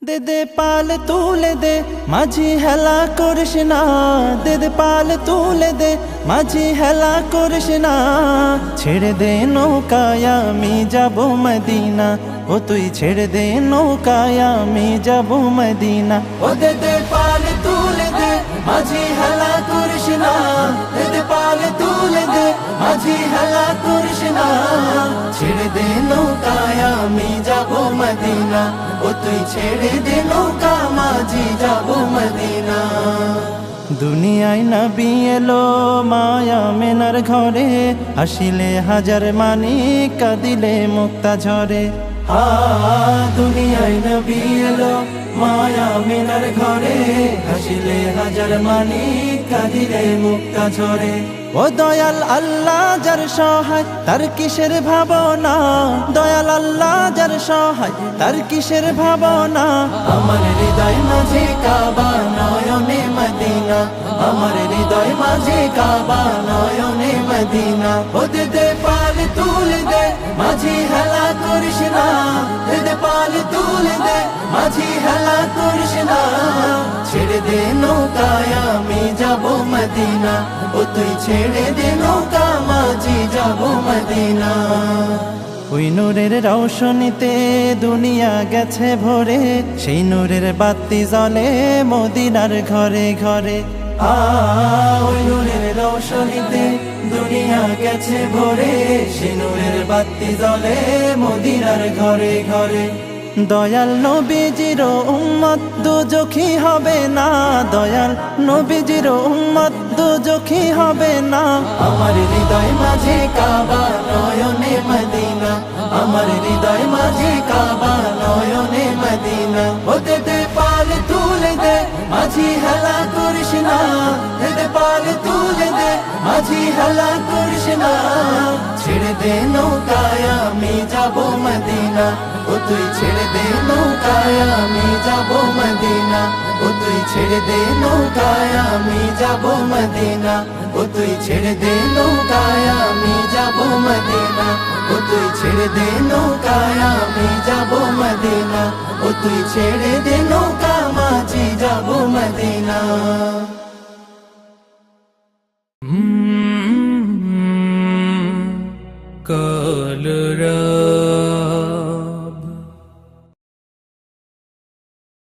দে দে পাল তুলে দে মাঝি হেলা করিস না, দে দে পাল তুলে দে মাঝি হেলা করিস না। ছেড়ে দে নৌকায় আমি যাব মদিনা, ও তুই ছেড়ে দে নৌকায় আমি যাব মদিনা। ও দে দে পাল তুলে দে মাঝি হেলা করিস না, দে দে পাল তুলে দে মাঝি হেলা করিস না। ছেড়ে দে নৌকায় আমি যাব মদিনা, ও তুই ছেড়ে দে নৌকা মাঝি যাব মদিনা। দুনিয়ায় নবী এলো মায়া মেনার ঘরে, হাসিলে হাজার মানিক কাঁদিলে মুক্তা ঝরে। দুনিয়ায় নবী এলো মায়া মেনার ঘরে, হাসিলে হাজার মানিক কাঁদিলে মুক্তা ঝরে। ও দয়াল আল্লাহ যার সহায় তার কিসের ভাবনা, দয়াল আল্লাহ যার সহায় তার কিসের ভাবনা। আমার হৃদয় মাঝে কাবা নয়নে মদিনা, আমার হৃদয় মাঝে কাবা নয়নে মদিনা। ও দে দে পাল তুলে দে মাঝি হেলা করিস না, দে দে পাল তুলে দে মাঝি হেলা করিস না। ছেড়ে দে নৌকায় আমি যাব মদিনা, ও তুই ছেড়ে দে নৌকা মাঝি যাব মদিনা। ওই নূরের রৌশনীতে দুনিয়া গেছে ভরে, সেই নূরের বাতি জ্বলে মদিনার ঘরে ঘরে। ওই নূরের রৌশনীতে দুনিয়া গেছে ভরে, সেই নূরের বাতি জ্বলে মদিনার ঘরে ঘরে। দয়াল নবীজির উম্মত দুজখী হবে না, দয়াল নবীজির উম্মত দুজখী হবে না। আমার হৃদয় মাঝে কাবা নয়নে মদিনা, আমার হৃদয় মাঝে কাবা নয়নে মদিনা। ও দে দে পাল তুলে দে মাঝি হেলা করিস না, দে দে পাল তুলে দে মাঝি হেলা করিস না। ছেড়ে দে নৌকায় আমি যাব মদিনা, ও তুই ছেড়ে দে নৌকায় আমি যাব মদিনা, ও তুই ছেড়ে দে নৌকায় আমি যাব মদিনা, ও তুই ছেড়ে দে নৌকায় আমি যাব মদিনা, ও তুই ছেড়ে দে নৌকায় আমি যাব মদিনা, ও তুই ছেড়ে দে নৌকা মাঝি যাব মদিনা।